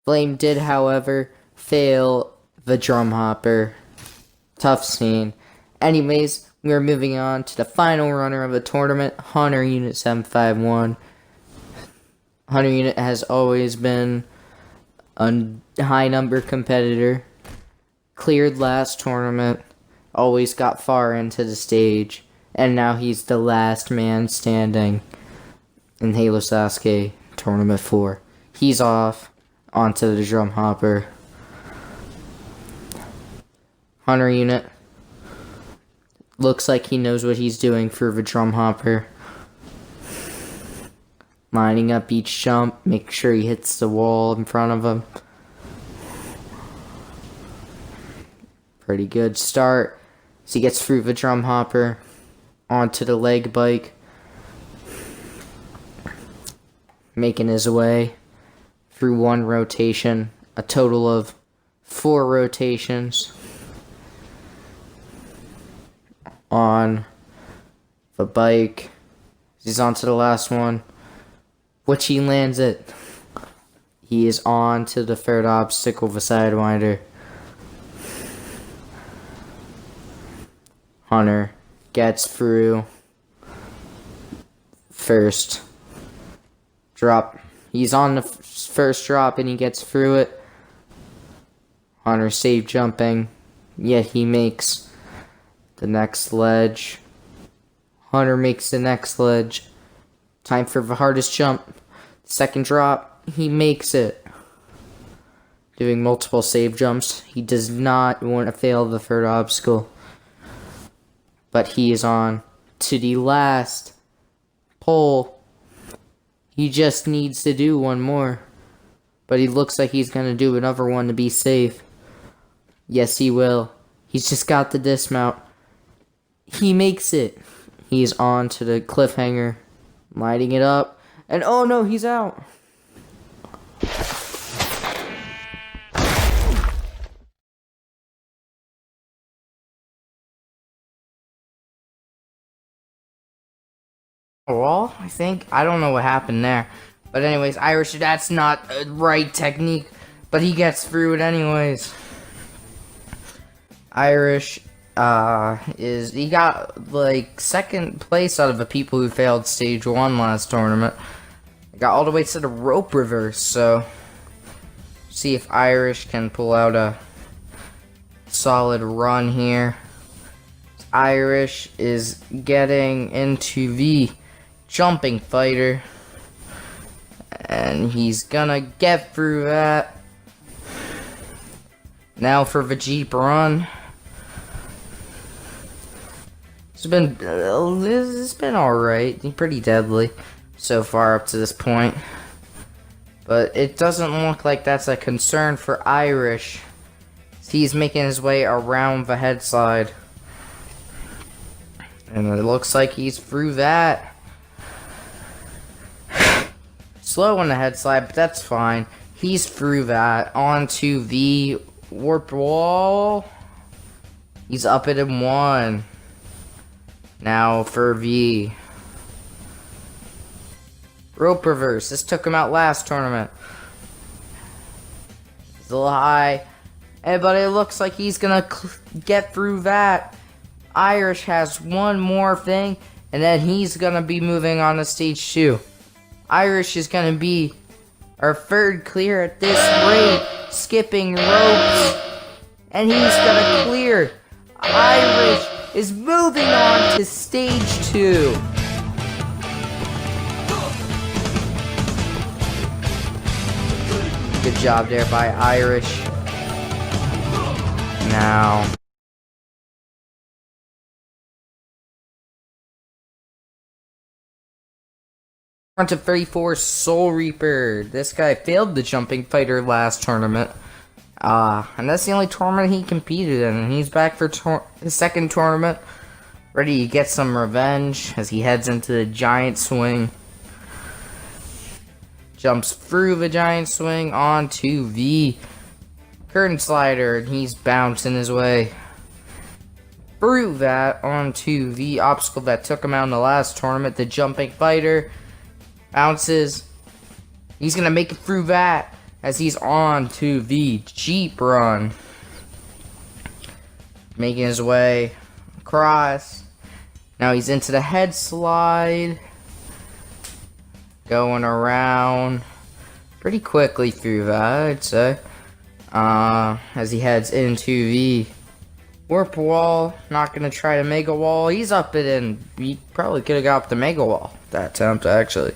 Flame did, however, fail the drum hopper. Tough scene. Anyways, we are moving on to the final runner of the tournament, Hunter Unit 751. Hunter Unit has always been a high number competitor. Cleared last tournament, always got far into the stage, and now he's the last man standing in Halo Sasuke Tournament 4. He's off onto the drum hopper. Hunter Unit looks like he knows what he's doing for the drum hopper. Lining up each jump, make sure he hits the wall in front of him. Pretty good start. So he gets through the drum hopper, onto the leg bike, making his way through one rotation, a total of 4 rotations on the bike. He's on to the last one, which he lands it. He is on to the third obstacle, the Sidewinder. Hunter gets through first drop. He's on the first drop and he gets through it. Hunter safe jumping, yet he makes the next ledge. Hunter makes the next ledge. Time for the hardest jump. Second drop, he makes it. Doing multiple save jumps. He does not want to fail the third obstacle. But he is on to the last pole. He just needs to do one more. But he looks like he's going to do another one to be safe. Yes, he will. He's just got the dismount. He makes it. He's on to the cliffhanger. Lighting it up. And oh no, he's out. Wall, I think. I don't know what happened there. But anyways, Irish, that's not a right technique. But he gets through it anyways. Irish he got like second place out of the people who failed stage 1 last tournament. Got all the way to the rope reverse, so see if Irish can pull out a solid run here. Irish is getting into the jumping fighter, and he's gonna get through that. Now for the Jeep run. It's been alright, pretty deadly so far up to this point. But it doesn't look like that's a concern for Irish. He's making his way around the head slide. And it looks like he's through that. Slow on the head slide, but that's fine. He's through that. Onto the warp wall. He's up it in 1. Now for the rope reverse. This took him out last tournament. It's a little high. But it looks like he's gonna get through that. Irish has one more thing, and then he's gonna be moving on to stage 2. Irish is gonna be our third clear at this rate, skipping ropes, and he's gonna clear. Irish is moving on to stage 2. Good job there by Irish. Now on to 34, Soul Reaper. This guy failed the jumping fighter last tournament. And that's the only tournament he competed in. And he's back for his second tournament. Ready to get some revenge as he heads into the giant swing. Jumps through the giant swing onto the curtain slider. And he's bouncing his way through that onto the obstacle that took him out in the last tournament. The jumping fighter bounces. He's going to make it through that. as he's on to the Jeep run. Making his way across. Now he's into the head slide. Going around pretty quickly through that, I'd say. As he heads into the warp wall. Not gonna try to mega wall. He's up it, and he probably could have got up the mega wall. That attempt, actually.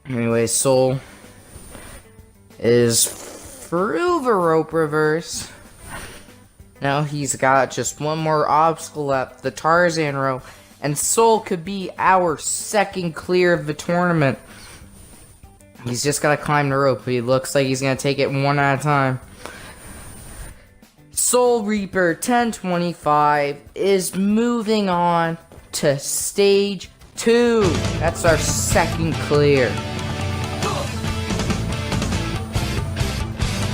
Anyway, Soul is through the rope reverse. Now he's got just one more obstacle left, the Tarzan rope, and Soul could be our second clear of the tournament. He's just got to climb the rope. He looks like he's going to take it one at a time. Soul Reaper 1025 is moving on to stage 2. That's our second clear.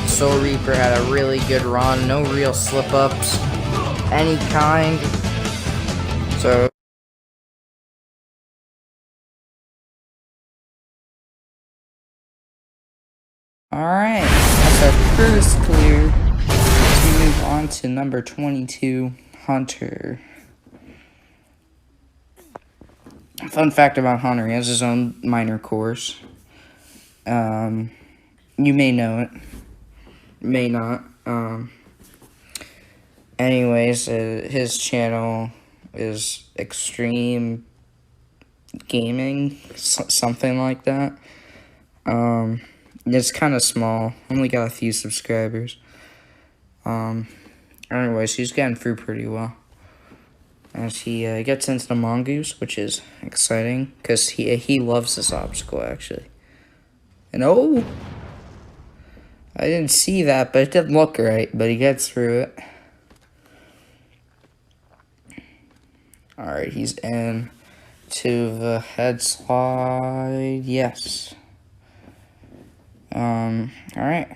Soul Reaper had a really good run, no real slip-ups, any kind. So alright, that's our first clear. Let's move on to number 22, Hunter. Fun fact about Hunter, he has his own minor course. You may know it. May not. Anyways, his channel is Extreme Gaming, something like that. It's kind of small. Only got a few subscribers. Anyways, he's getting through pretty well. As he gets into the mongoose, which is exciting, because he loves this obstacle, actually. And oh! I didn't see that, but it didn't look right, but he gets through it. Alright, he's in to the head slide. Yes. Alright.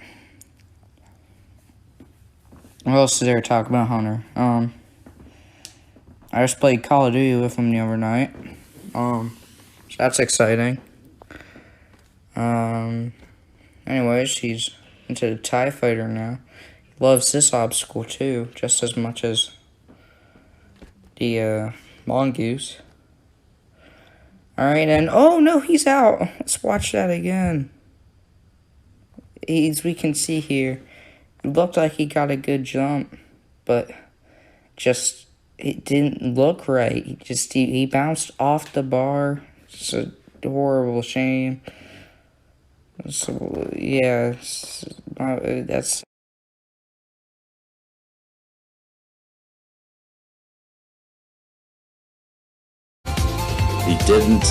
What else is there to talk about Hunter? I just played Call of Duty with him the other night. So that's exciting. Anyways, he's into the TIE Fighter now. He loves this obstacle too, just as much as the mongoose. Alright, and oh no, he's out. Let's watch that again. As we can see here, it looked like he got a good jump, but just it didn't look right. He bounced off the bar. It's a horrible shame. So yeah, that's. He didn't.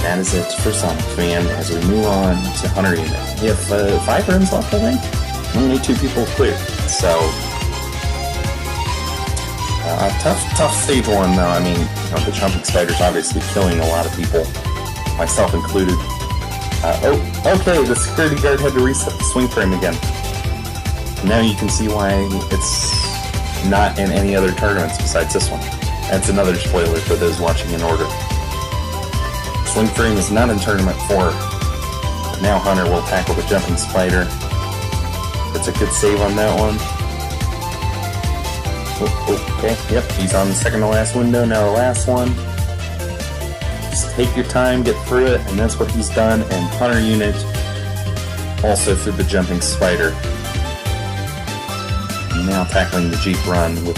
That is it for Sonic Fan as we move on to Hunter Unit. We have 5 runs left, I think. Only 2 people clear. So tough stage 1 though. I mean, the jumping spider's obviously killing a lot of people, myself included. Okay, the security guard had to reset the swing frame again. Now you can see why it's not in any other tournaments besides this one. That's another spoiler for those watching in order. Swing frame is not in tournament 4. But now Hunter will tackle the jumping spider. That's a good save on that one. Oh, okay, yep, he's on the second to last window, now the last one. Just take your time, get through it, and that's what he's done. And Hunter Unit also through the jumping spider. Now tackling the Jeep run with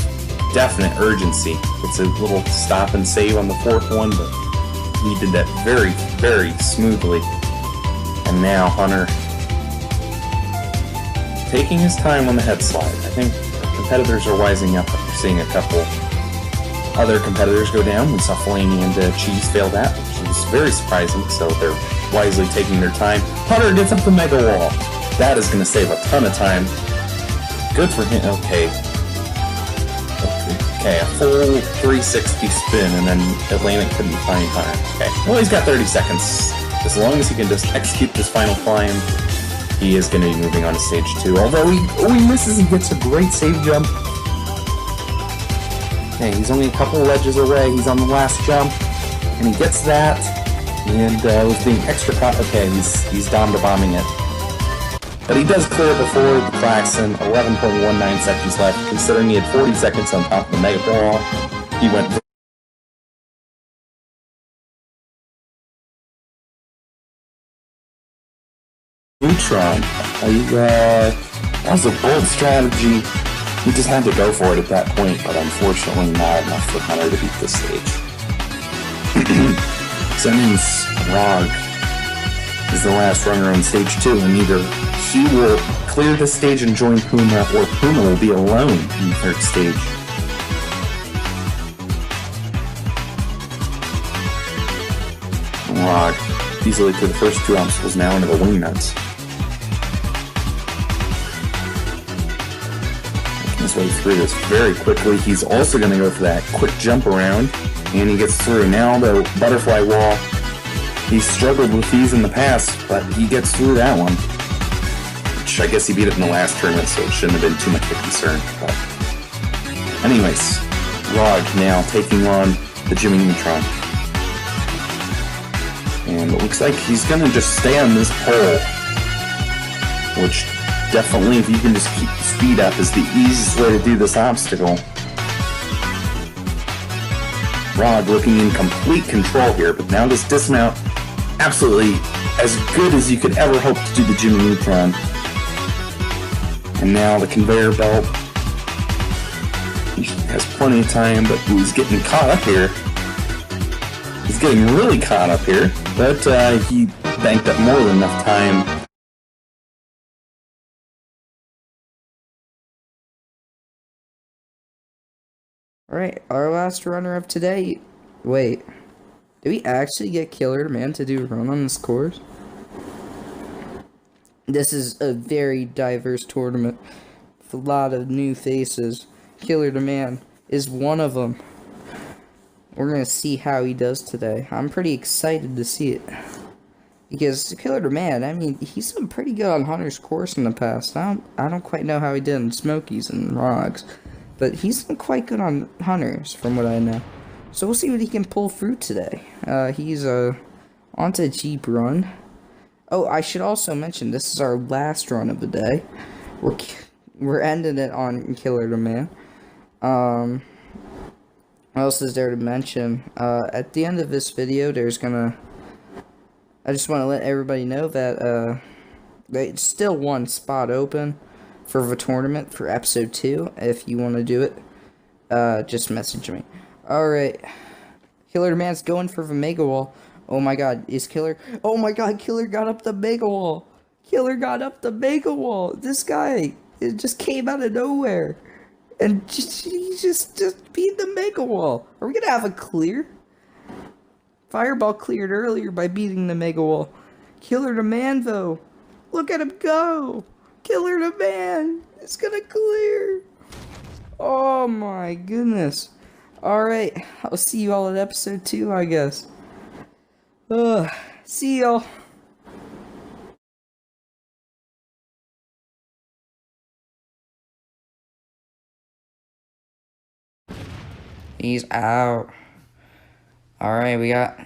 definite urgency. It's a little stop and save on the 4th one, but he did that very, very smoothly. And now Hunter taking his time on the head slide. I think competitors are wising up after seeing a couple other competitors go down. We saw Fellaini and Cheese fail that, which was very surprising, so they're wisely taking their time. Hunter gets up the mega wall. That is going to save a ton of time. Good for him. Okay, a full 360 spin, and then Atlantic couldn't find Hunter. Okay, well, he's got 30 seconds. As long as he can just execute this final climb, he is going to be moving on to stage 2. Although he misses, he gets a great save jump. Okay, he's only a couple ledges away. He's on the last jump, and he gets that. And was being extra caught. Okay, he's down to bombing it. But he does clear before the Klaxon, 11.19 seconds left. Considering he had 40 seconds on top of the Mega Ball, he went for Neutron. That was a bold strategy. He just had to go for it at that point, but unfortunately not enough for Hunter to beat this stage. So that means Rog is the last runner on stage 2, and either he will clear the stage and join Puma, or Puma will be alone in the third stage. Rog easily through the first 2 obstacles, now into the wing nuts. Making his way through this very quickly. He's also going to go for that quick jump around, and he gets through. Now the butterfly wall. He's struggled with these in the past, but he gets through that one. Which I guess he beat it in the last tournament, so it shouldn't have been too much of a concern. But anyways, Rog now taking on the Jimmy Neutron. And it looks like he's going to just stay on this pole. Which definitely, if you can just keep the speed up, is the easiest way to do this obstacle. Rog looking in complete control here, but now this dismount, absolutely as good as you could ever hope to do the Jimmy Neutron. And now the conveyor belt. He has plenty of time, but he's getting caught up here. He's getting really caught up here, but he banked up more than enough time. Alright, our last runner of today. Wait, did we actually get Killer Man to do a run on this course? This is a very diverse tournament with a lot of new faces. Killer Man is one of them. We're gonna see how he does today. I'm pretty excited to see it. Because Killer Man, I mean, he's been pretty good on Hunter's course in the past. I don't quite know how he did in Smokey's and Rogs. But he's been quite good on Hunters, from what I know. So we'll see what he can pull through today. He's onto Jeep Run. Oh, I should also mention, this is our last run of the day. We're ending it on Killer Man. What else is there to mention? At the end of this video, I just want to let everybody know that there's still one spot open for the tournament for episode 2. If you want to do it, just message me. Alright. Killer Man's going for the Mega Wall. Oh my god, is Killer... Oh my god, Killer got up the Mega Wall. Killer got up the Mega Wall. This guy, it just came out of nowhere. And he just beat the Mega Wall. Are we gonna have a clear? Fireball cleared earlier by beating the Mega Wall. Killer the Man, though. Look at him go. Killer the Man is gonna clear. Oh my goodness. Alright, I'll see you all at episode 2, I guess. See y'all. He's out. Alright, we got,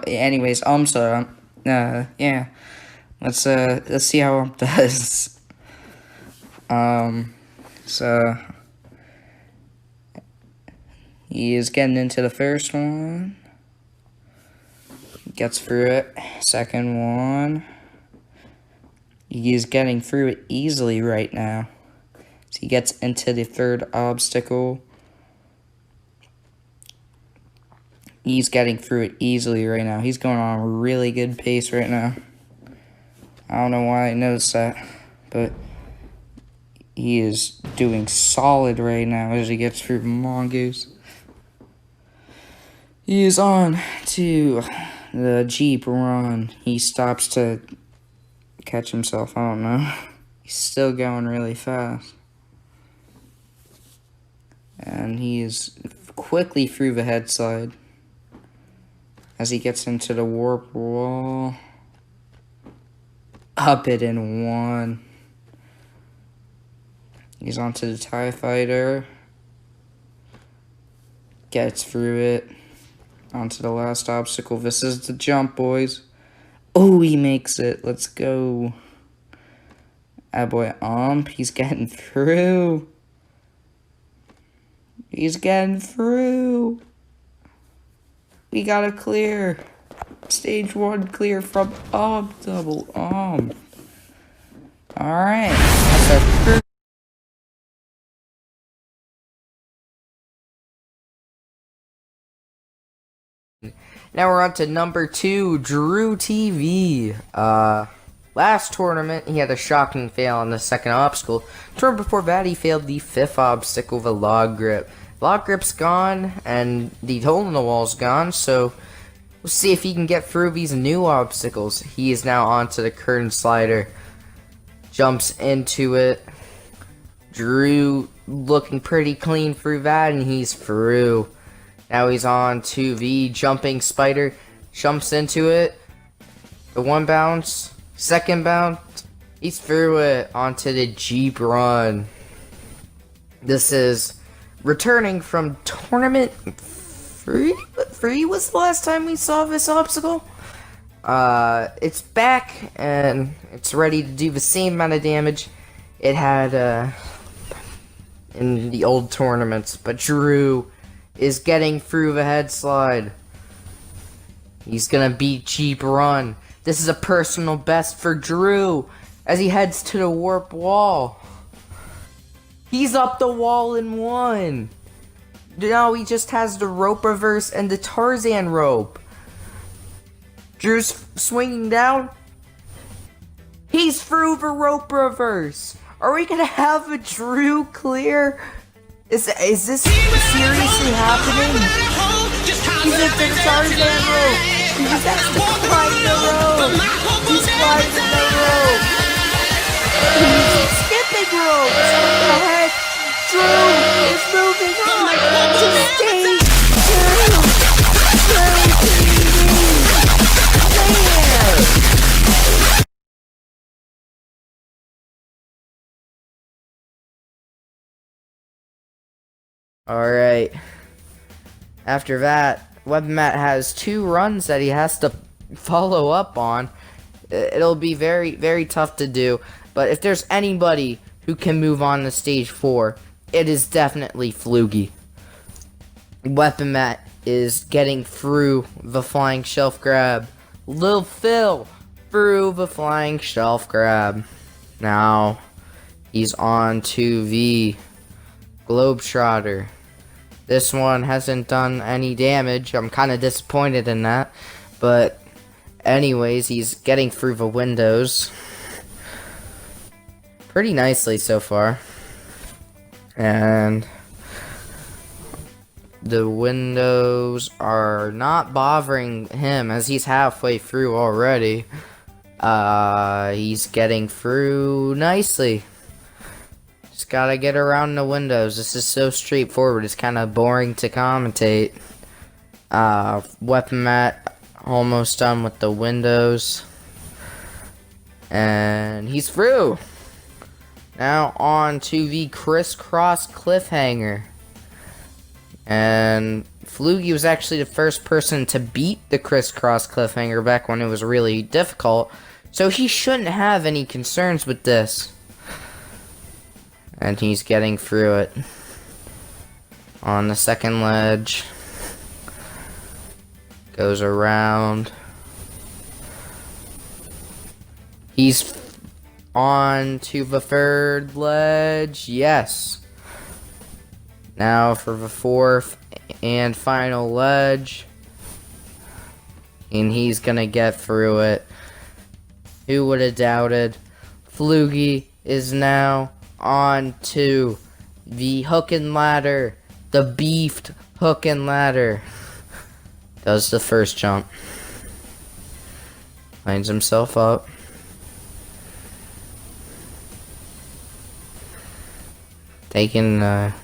anyways, so, yeah. Let's see how Ump does. So, he is getting into the first one. Gets through it. Second one. He is getting through it easily right now. So he gets into the third obstacle. He's getting through it easily right now. He's going on a really good pace right now. I don't know why I noticed that, but he is doing solid right now as he gets through the Mongoose. He is on to the Jeep Run. He stops to catch himself. I don't know. He's still going really fast. And he is quickly through the head slide as he gets into the warp wall. Up it in one. He's onto the TIE Fighter. Gets through it. onto the last obstacle. This is the jump, boys. Oh, he makes it. Let's go. Ah, boy, he's getting through. He's getting through. We gotta clear. Stage 1 clear from double Alright. That's our first. Now we're on to number 2, Drew TV. Last tournament, he had a shocking fail on the second obstacle. Turn before that, he failed the 5th obstacle, the log grip. Log grip's gone, and the hole in the wall's gone, so we'll see if he can get through these new obstacles. He is now onto the curtain slider. Jumps into it. Drew looking pretty clean through that, and he's through. Now he's on to the jumping spider. Jumps into it. The one bounce. Second bounce. He's through it onto the Jeep run. This is returning from tournament 3? 3 was the last time we saw this obstacle. It's back and it's ready to do the same amount of damage it had in the old tournaments. But Drew is getting through the head slide. He's gonna beat Jeep Run. This is a personal best for Drew as he heads to the warp wall. He's up the wall in 1. Now he just has the rope reverse and the Tarzan rope. Drew's swinging down. He's through the rope reverse. Are we gonna have a Drew clear? Is this seriously happening? He's into the Tarzan rope. He just has to climb the rope. He's climbing the rope. He's skipping ropes. What the heck? Drew is moving on to stage 2. Alright. After that, Weaponmatt has 2 runs that he has to follow up on. It'll be very, very tough to do. But if there's anybody who can move on to stage 4, it is definitely Flugy. Weaponmatt is getting through the flying shelf grab. Lil Phil through the flying shelf grab. Now, he's on to the Globetrotter. This one hasn't done any damage. I'm kind of disappointed in that. But anyways, he's getting through the windows pretty nicely so far. And the windows are not bothering him as he's halfway through already. He's getting through nicely. Just gotta get around the windows. This is so straightforward. It's kind of boring to commentate. Weaponmatt almost done with the windows. And he's through. Now on to the crisscross cliffhanger. And Flugy was actually the first person to beat the crisscross cliffhanger back when it was really difficult. So he shouldn't have any concerns with this. And he's getting through it. On the second ledge. Goes around. He's on to the third ledge. Yes. Now for the fourth and final ledge. And he's gonna get through it. Who would have doubted? Flugy is now on to the hook and ladder. The beefed hook and ladder. Does the first jump. Lines himself up. Taking a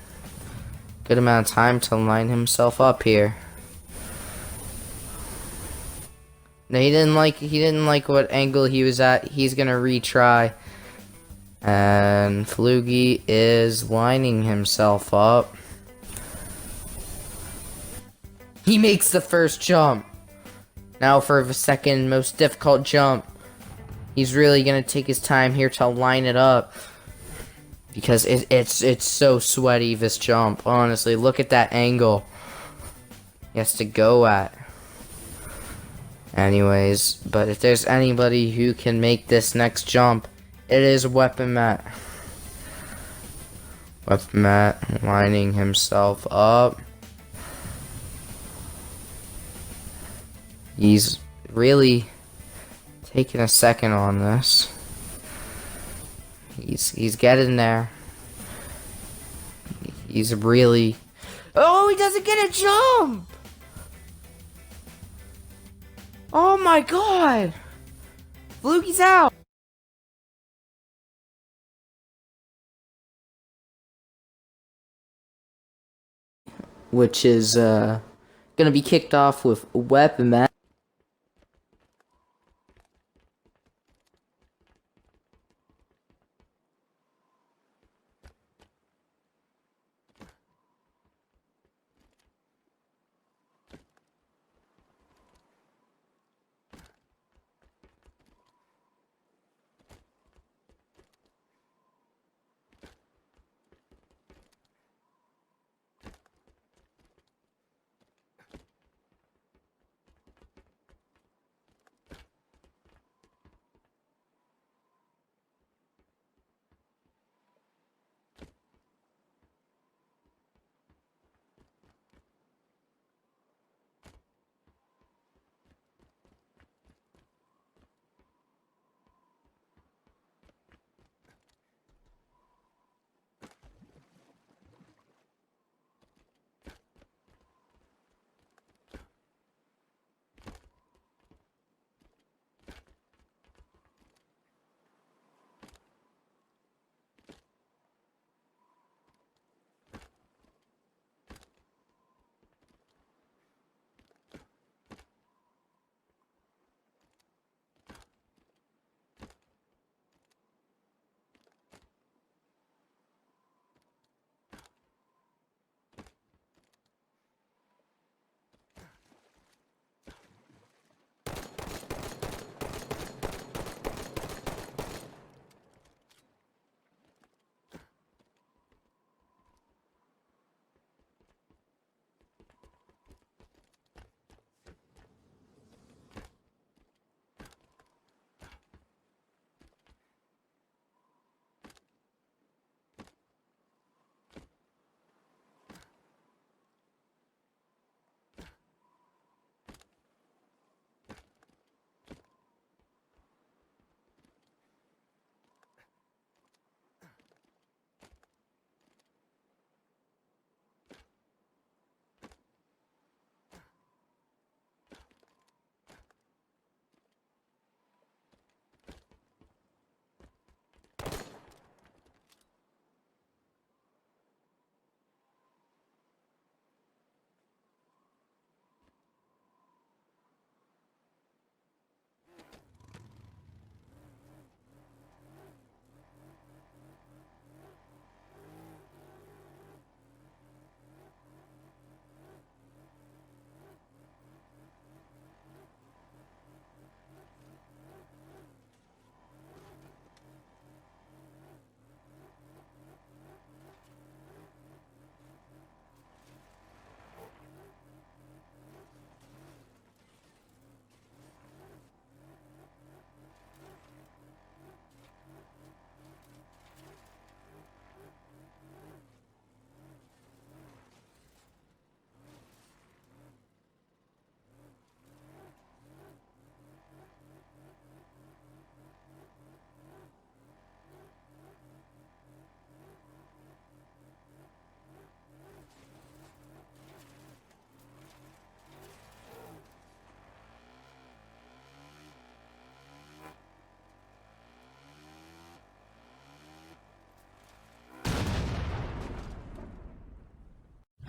good amount of time to line himself up here. No, he didn't like what angle he was at. He's gonna retry. And Flugy is lining himself up. He makes the first jump. Now for the second most difficult jump. He's really gonna take his time here to line it up. Because it's so sweaty, this jump. Honestly, look at that angle he has to go at. Anyways, but if there's anybody who can make this next jump, it is Weaponmatt. Weaponmatt lining himself up. He's really taking a second on this. He's getting there. He's really... Oh, he doesn't get a jump! Oh my god! Fluky's out! Which is, gonna be kicked off with Weaponmatt.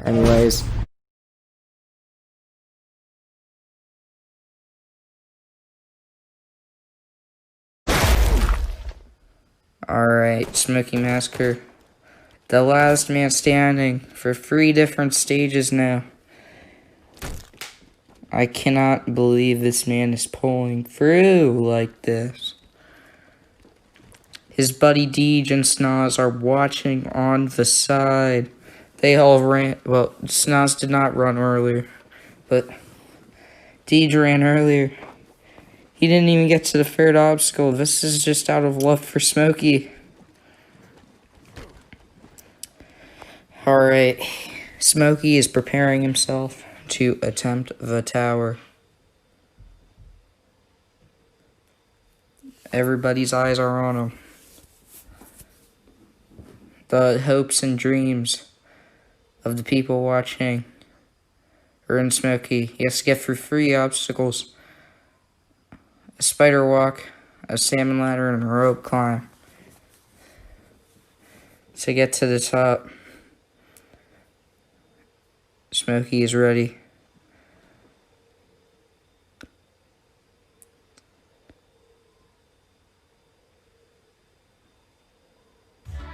Anyways. Alright, Smokey Massacre. The last man standing for 3 different stages now. I cannot believe this man is pulling through like this. His buddy Deej and Snoz are watching on the side. They all ran. Well, Snoz did not run earlier, but Deej ran earlier. He didn't even get to the third obstacle. This is just out of love for Smokey. Alright, Smokey is preparing himself to attempt the tower. Everybody's eyes are on him. The hopes and dreams of the people watching are in Smokey. He has to get through 3 obstacles. A spider walk, a salmon ladder, and a rope climb to get to the top. Smokey is ready.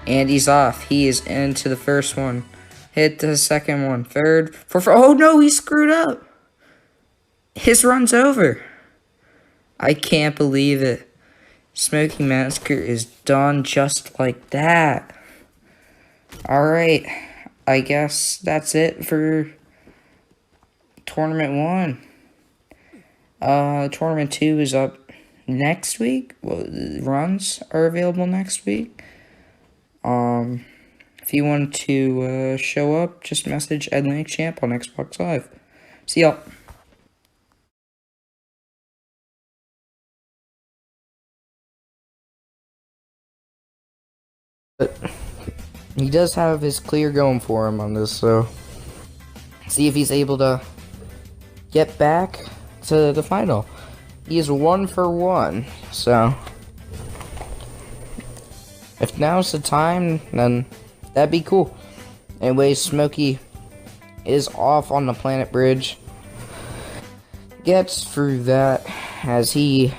And he's off. He is into the first one. Hit the second one. Third. Fourth. Oh no, he screwed up. His run's over. I can't believe it. Smokey Massacre is done just like that. Alright. I guess that's it for Tournament 1. Tournament 2 is up next week. Well, the runs are available next week. If you want to show up, just message Atlantic Champ on Xbox Live. See y'all. But he does have his clear going for him on this, so see if he's able to get back to the final. He is 1 for 1, so if now's the time, then that'd be cool. Anyways, Smokey is off on the planet bridge. Gets through that as he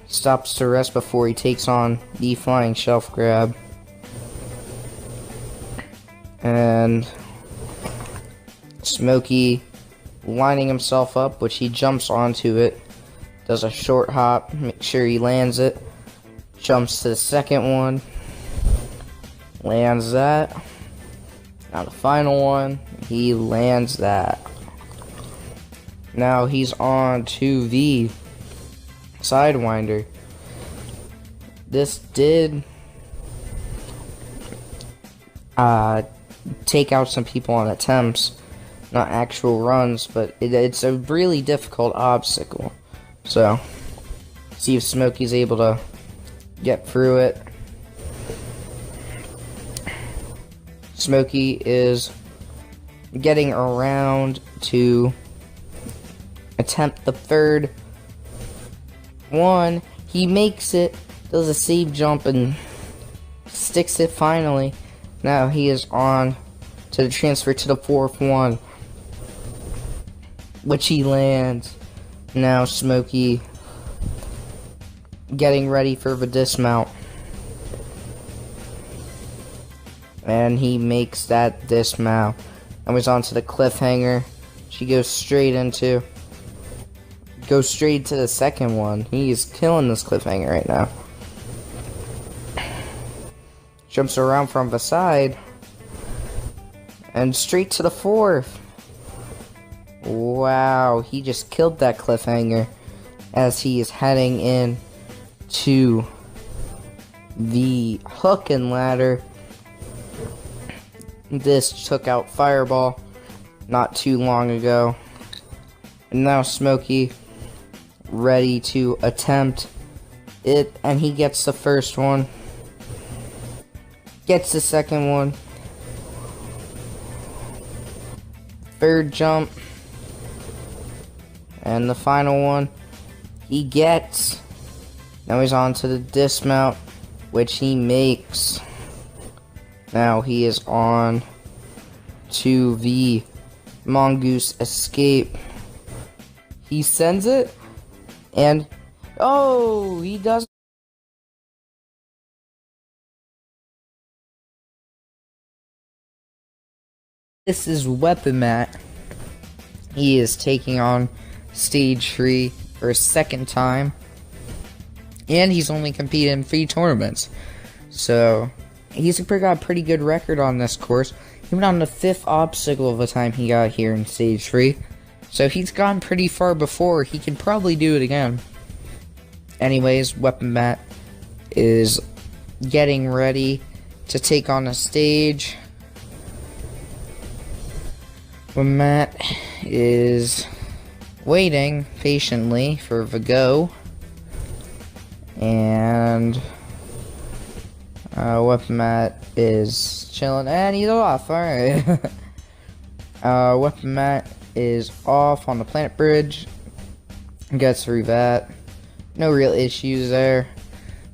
stops to rest before he takes on the flying shelf grab. And Smokey lining himself up, which he jumps onto it. Does a short hop, make sure he lands it. Jumps to the second one. Lands that. Now the final one, he lands that. Now he's on to the Sidewinder. This did take out some people on attempts, not actual runs, but it's a really difficult obstacle. So, see if Smokey's able to get through it. Smokey is getting around to attempt the third one. He makes it, does a save jump, and sticks it finally. Now he is on to the transfer to the fourth one, which he lands. Now Smokey getting ready for the dismount. And he makes that dismount. And was on to the cliffhanger. She goes straight to the second one. He is killing this cliffhanger right now. Jumps around from the side. And straight to the fourth. Wow, he just killed that cliffhanger as he is heading in to the hook and ladder. This took out Fireball not too long ago. And now Smokey ready to attempt it, and he gets the first one. Gets the second one. Third jump. And the final one he gets. Now he's on to the dismount, which he makes. Now he is on to the Mongoose escape. He sends it, and oh, he does. This is Weaponmatt. He is taking on stage 3 for a second time. And he's only competed in 3 tournaments. So, he's got a pretty good record on this course. He went on the 5th obstacle of the time he got here in stage 3. So he's gone pretty far before. He can probably do it again. Anyways, Weaponmatt is getting ready to take on a stage. Weaponmatt is waiting patiently for the go. And Weaponmatt is chilling, and he's off. Alright. Weaponmatt is off on the planet bridge. Gets through that. No real issues there.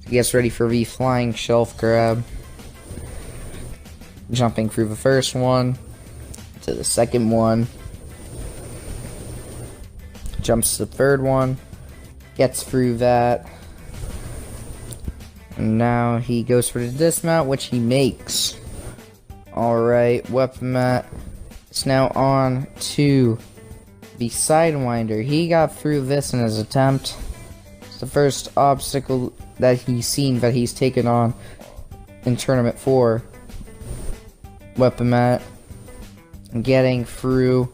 Gets ready for the flying shelf grab. Jumping through the first one to the second one. Jumps to the third one. Gets through that. And now he goes for the dismount, which he makes. Alright, Weaponmatt is now on to the Sidewinder. He got through this in his attempt. It's the first obstacle that he's seen that he's taken on in Tournament 4. Weaponmatt getting through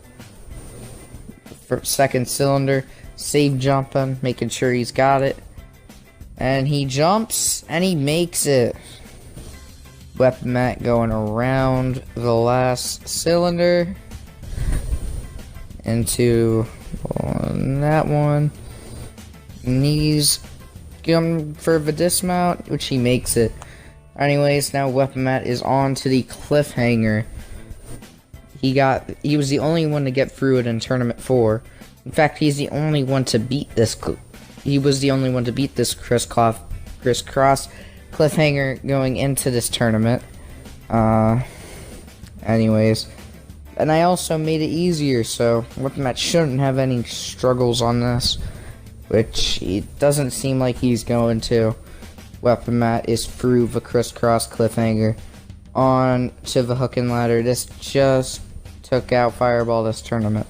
for second cylinder, safe jumping, making sure he's got it. And he jumps, and he makes it. Weaponmatt going around the last cylinder. Into that one. And he's going for the dismount, which he makes it. Anyways, now Weaponmatt is on to the cliffhanger. He was the only one to get through it in Tournament 4. In fact, he's the only one to beat this He was the only one to beat this crisscross cliffhanger going into this tournament. Anyways. And I also made it easier, so Weaponmatt shouldn't have any struggles on this. Which it doesn't seem like he's going to. Weaponmatt is through the crisscross cliffhanger. On to the hook and ladder. This just took out Fireball this tournament.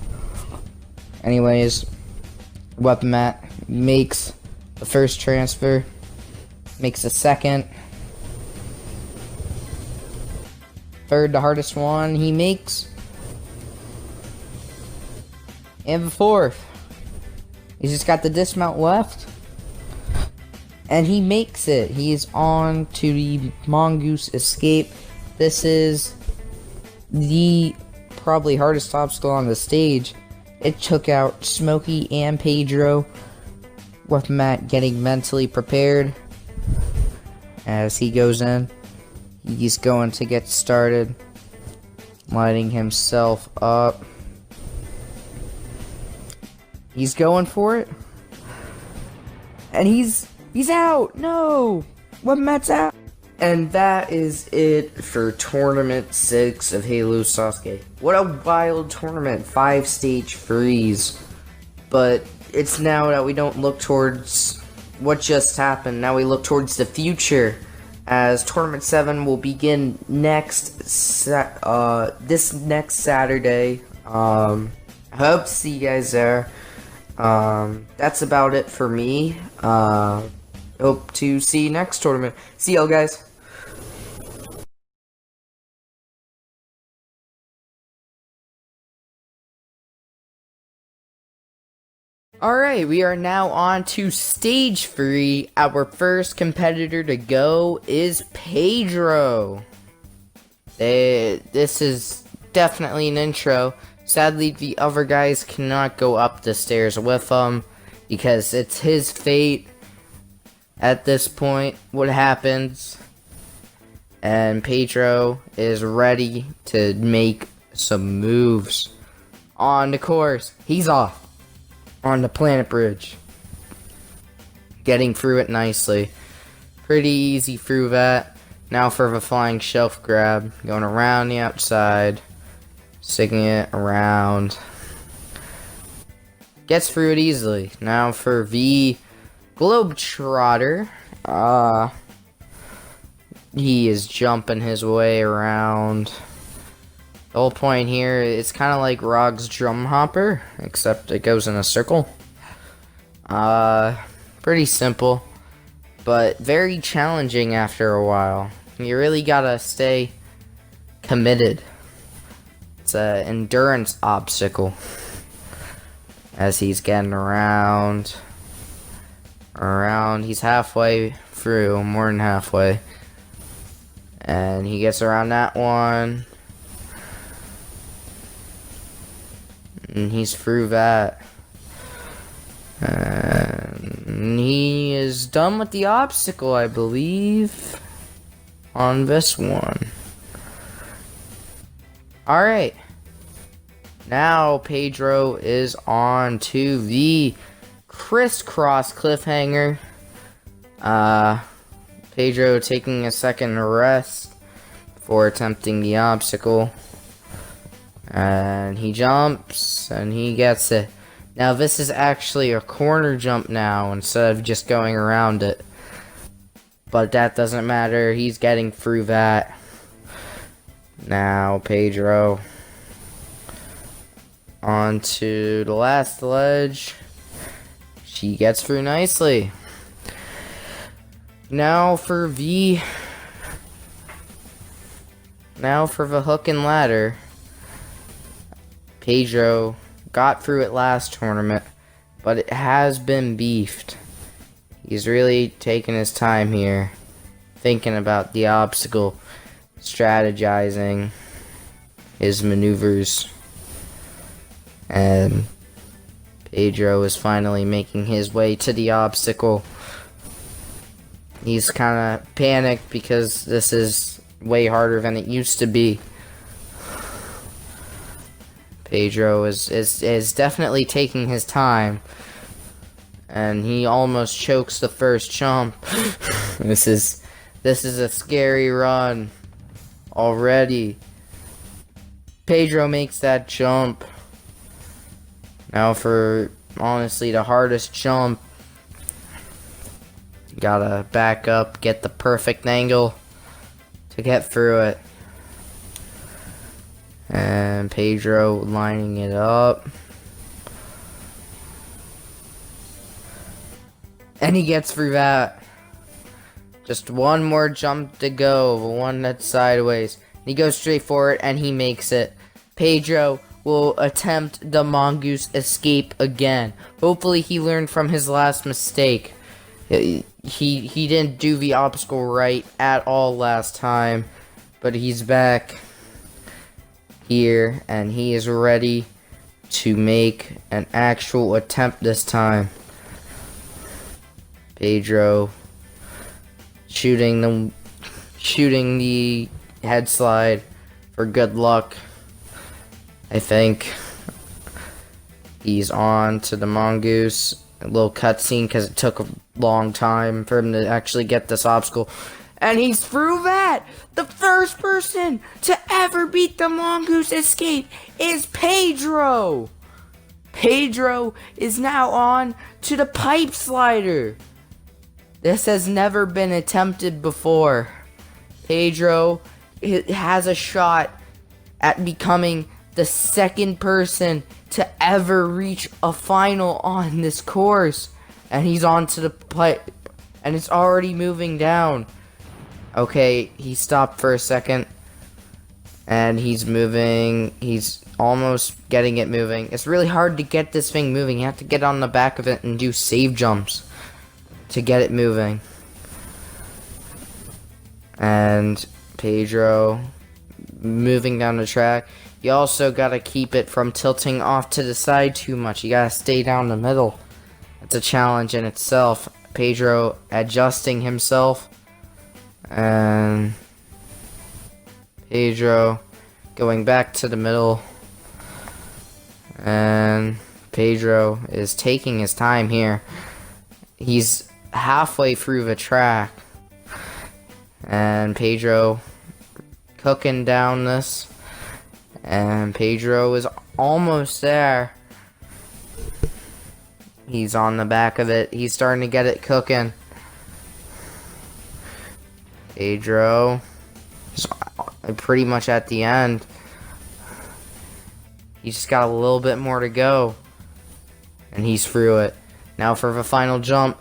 Anyways, Weaponmatt makes the first transfer, makes the second, third, the hardest one he makes, and the fourth. He's just got the dismount left, and he makes it. He is on to the Mongoose Escape. This is the probably hardest obstacle on the stage. It took out Smokey and Pedro. Weaponmatt getting mentally prepared as he goes in. He's going to get started, lighting himself up. He's going for it, and he's out. No, Weaponmatt's out. And that is it for Tournament 6 of Halo Sasuke. What a wild tournament. 5 stage freeze. But it's now that we don't look towards what just happened. Now we look towards the future, as Tournament 7 will begin this next Saturday. I hope to see you guys there. That's about it for me. Hope to see you next tournament. See y'all, guys. Alright, we are now on to stage 3. Our first competitor to go is Pedro. This is definitely an intro. Sadly, the other guys cannot go up the stairs with him, because it's his fate at this point, what happens. And Pedro is ready to make some moves on the course. He's off on the planet bridge, getting through it nicely. Pretty easy through that. Now for the flying shelf grab, going around the outside, sticking it around, gets through it easily. Now for the Globetrotter, he is jumping his way around, The whole point here, it's kind of like Rog's drum hopper, except it goes in a circle. Pretty simple, but very challenging after a while. You really gotta stay committed. It's an endurance obstacle. As he's getting around, he's halfway through, more than halfway. And he gets around that one. And he's through that. And he is done with the obstacle, I believe, on this one. Alright. Now Pedro is on to the crisscross cliffhanger. Pedro taking a second rest for attempting the obstacle. And he jumps, and he gets it. Now this is actually a corner jump now, instead of just going around it. But that doesn't matter, he's getting through that. Now Pedro onto the last ledge. She gets through nicely. Now for the hook and ladder. Pedro got through it last tournament, but it has been beefed. He's really taking his time here, thinking about the obstacle, strategizing his maneuvers. And Pedro is finally making his way to the obstacle. He's kind of panicked because this is way harder than it used to be. Pedro is definitely taking his time. And he almost chokes the first jump. This is a scary run already. Pedro makes that jump. Now for, honestly, the hardest jump. Gotta back up, get the perfect angle to get through it. And Pedro lining it up. And he gets through that. Just one more jump to go, the one that's sideways. He goes straight for it, and he makes it. Pedro will attempt the mongoose escape again. Hopefully he learned from his last mistake. He didn't do the obstacle right at all last time, but he's back here, and he is ready to make an actual attempt this time. Pedro shooting the head slide for good luck. I think he's on to the mongoose. A little cutscene because it took a long time for him to actually get this obstacle. And he's through that! The first person to ever beat the mongoose escape is Pedro! Pedro is now on to the pipe slider. This has never been attempted before. Pedro has a shot at becoming the second person to ever reach a final on this course. And he's onto the pipe, and it's already moving down. Okay, he stopped for a second, and he's moving. He's almost getting it moving. It's really hard to get this thing moving. You have to get on the back of it and do save jumps to get it moving. And Pedro moving down the track. You also gotta keep it from tilting off to the side too much. You gotta stay down the middle. It's a challenge in itself. Pedro adjusting himself. And Pedro going back to the middle. And Pedro is taking his time here. He's halfway through the track. And Pedro cooking down this. And Pedro is almost there. He's on the back of it. He's starting to get it cooking. Pedro is pretty much at the end. He's just got a little bit more to go. And he's through it. Now for the final jump.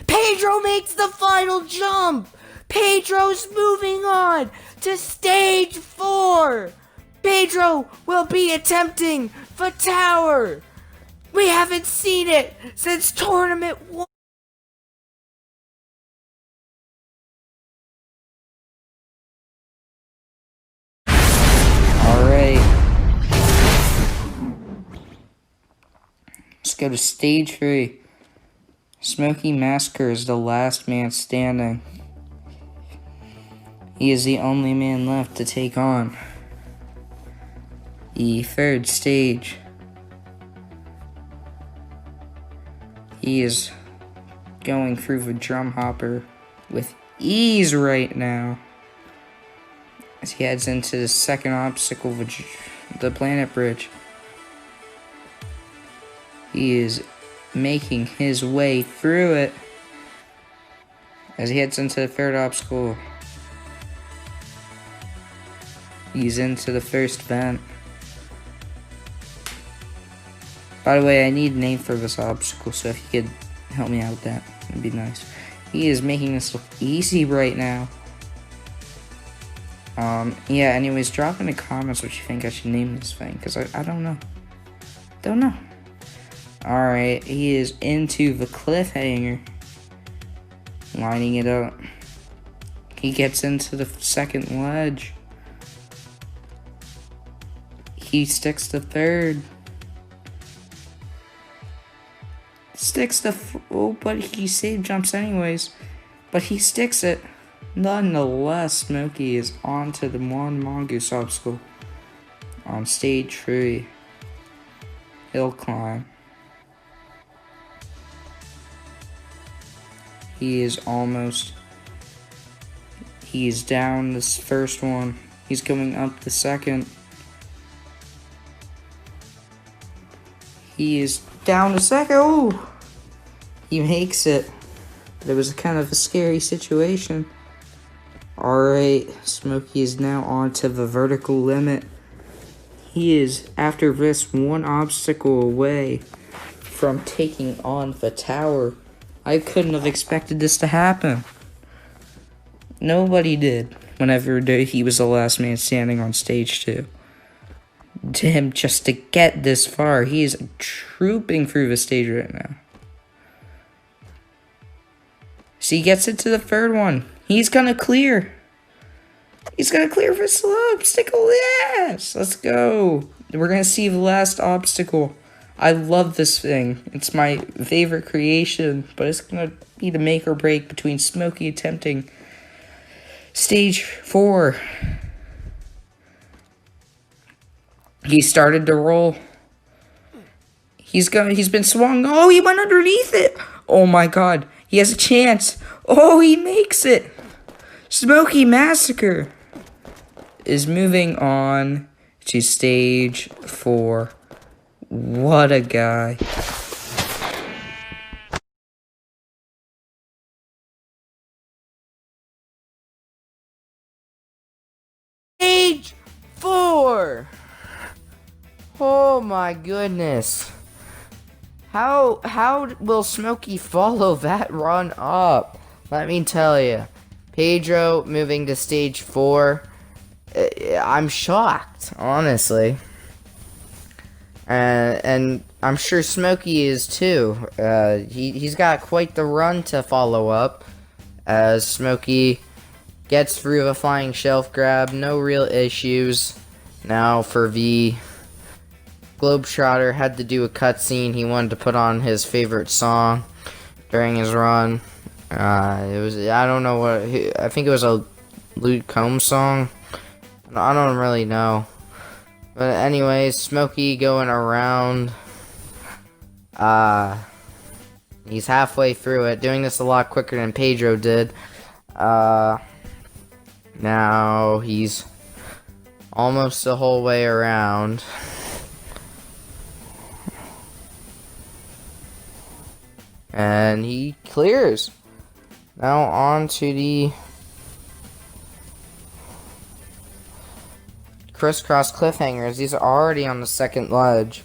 Pedro makes the final jump! Pedro's moving on to stage 4! Pedro will be attempting the tower! We haven't seen it since Tournament 1! Alright. Let's go to stage 3. Smokey Massacre is the last man standing. He is the only man left to take on the 3rd stage. He is going through the drum hopper with ease right now as he heads into the 2nd obstacle, the planet bridge. He is making his way through it as he heads into the 3rd obstacle. He's into the 1st vent. By the way, I need a name for this obstacle, so if you could help me out with that, it'd be nice. He is making this look easy right now. Yeah, anyways, drop in the comments what you think I should name this thing, because I don't know. Don't know. Alright, he is into the cliffhanger. Lining it up. He gets into the 2nd ledge. He sticks to 3rd. Sticks to... oh, but he save jumps anyways. But he sticks it. Nonetheless, Smokey is on to the one mongoose obstacle. On stage 3. Hill climb. He is almost... he is down this 1st one. He's going up the 2nd. He is down the 2nd. Oh! He makes it. But it was kind of a scary situation. Alright, Smokey is now on to the vertical limit. He is, after this, one obstacle away from taking on the tower. I couldn't have expected this to happen. Nobody did whenever he was the last man standing on stage 2. To him, just to get this far, he is trooping through the stage right now. So he gets into the 3rd one. He's gonna clear. He's gonna clear this obstacle. Yes! Let's go. We're gonna see the last obstacle. I love this thing. It's my favorite creation, but it's gonna be the make or break between Smokey attempting stage 4. He started to roll. He's been swung. Oh, he went underneath it. Oh my god. He has a chance. Oh, he makes it. Smokey Massacre is moving on to stage 4. What a guy. Stage 4! Oh my goodness. How will Smokey follow that run up? Let me tell you. Pedro moving to stage 4. I'm shocked, honestly. And I'm sure Smokey is too. He's got quite the run to follow up. As Smokey gets through the flying shelf grab, no real issues. Now for the Globetrotter, had to do a cutscene. He wanted to put on his favorite song during his run. It was, I don't know what, I think it was a Luke Combs song. I don't really know. But anyways, Smokey going around. He's halfway through it, doing this a lot quicker than Pedro did. Now he's almost the whole way around. And he clears. Now on to the crisscross cliffhangers. He's already on the second ledge.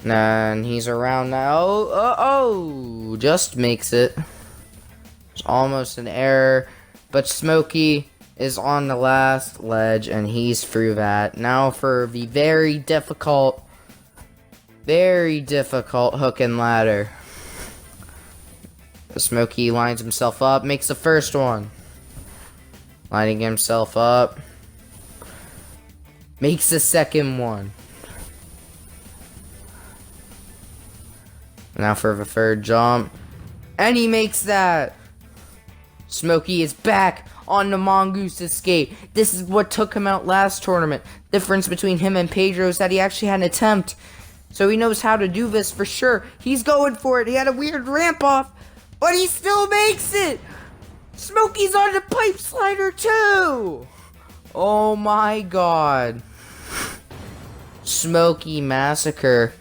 And he's around now. Oh, just makes it. It's almost an error. But Smokey is on the last ledge, and he's through that. Now for the very difficult hook and ladder. Smokey lines himself up, makes the first one. Lining himself up. Makes the second one. Now for the third jump. And he makes that! Smokey is back on the Mongoose escape. This is what took him out last tournament. Difference between him and Pedro is that he actually had an attempt. So he knows how to do this for sure. He's going for it. He had a weird ramp off, but he still makes it! Smokey's on the pipe slider too! Oh my god. Smokey Massacre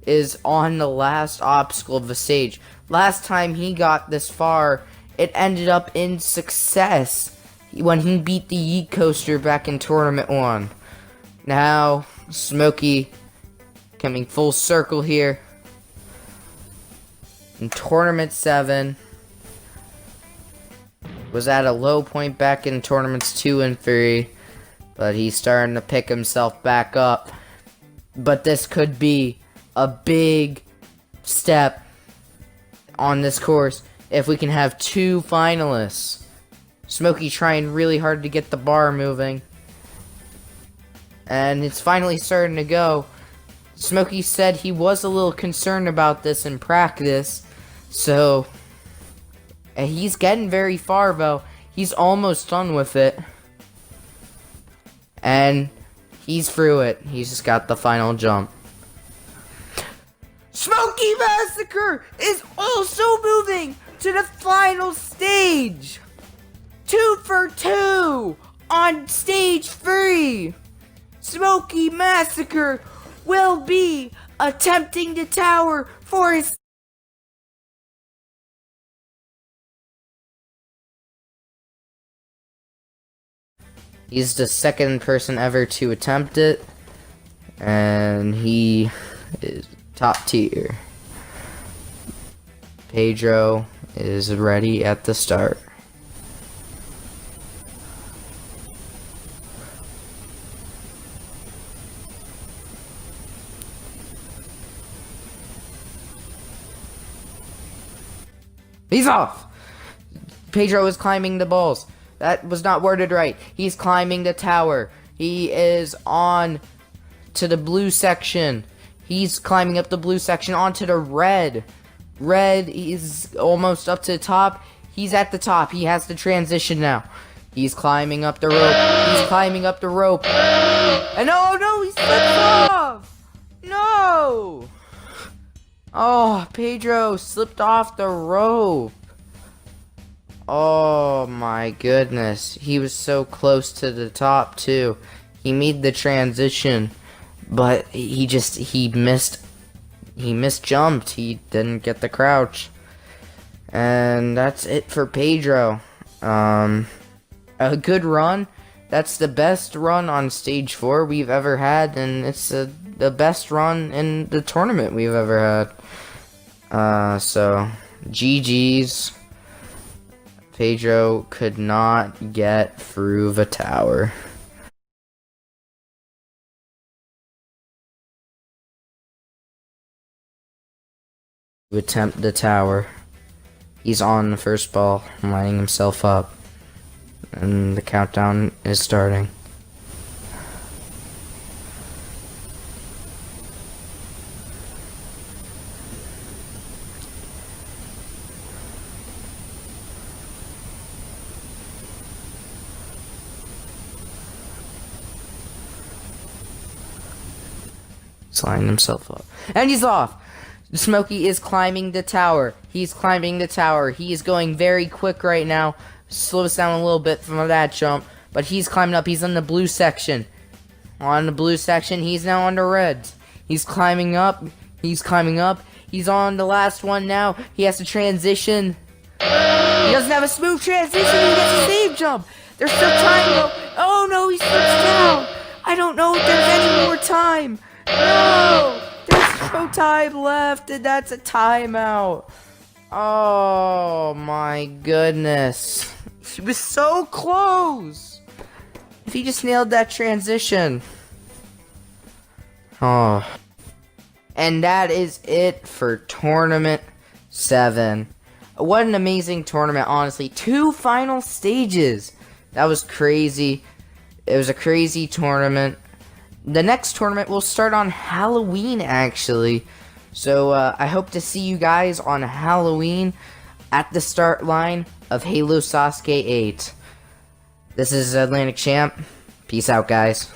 is on the last obstacle of the stage. Last time he got this far, it ended up in success when he beat the Yeet Coaster back in Tournament 1. Now, Smokey coming full circle here. In Tournament 7, was at a low point back in Tournaments 2 and 3, but he's starting to pick himself back up. But this could be a big step on this course if we can have 2 finalists. Smokey trying really hard to get the bar moving. And it's finally starting to go. Smokey said he was a little concerned about this in practice. So, and he's getting very far though. He's almost done with it. And he's through it. He's just got the final jump. Smokey Massacre is also moving to the final stage. 2 for 2 on stage 3. Smokey Massacre will be attempting the tower for his He's the second person ever to attempt it, and he is top tier. Pedro is ready at the start. He's off! Pedro is climbing the balls. That was not worded right. He's climbing the tower. He is on to the blue section. He's climbing up the blue section onto the red. Red is almost up to the top. He's at the top. He has to transition now. He's climbing up the rope. He's climbing up the rope. And oh no, he slipped off! No! Oh, Pedro slipped off the rope. Oh my goodness. He was so close to the top too. He made the transition, but he misjumped. He didn't get the crouch. And that's it for Pedro. A good run. That's the best run on stage 4 we've ever had, and it's the best run in the tournament we've ever had. So GG's. Pedro could not get through the tower. To attempt the tower. He's on the first ball, lining himself up. And the countdown is starting. He's lining himself up. And he's off! Smokey is climbing the tower. He's climbing the tower. He is going very quick right now. Slows down a little bit from that jump. But he's climbing up. He's in the blue section. On the blue section, he's now on the reds. He's climbing up. He's climbing up. He's on the last one now. He has to transition. He doesn't have a smooth transition. He gets a save jump. There's still time though. Oh no, he slips down. don't know if there's any more time. No! There's no time left, and that's a timeout. Oh my goodness. He was so close. If he just nailed that transition. Oh. And that is it for Tournament 7. What an amazing tournament, honestly. 2 final stages. That was crazy. It was a crazy tournament. The next tournament will start on Halloween, actually. So, I hope to see you guys on Halloween at the start line of Halo Sasuke 8. This is Atlantic Champ. Peace out, guys.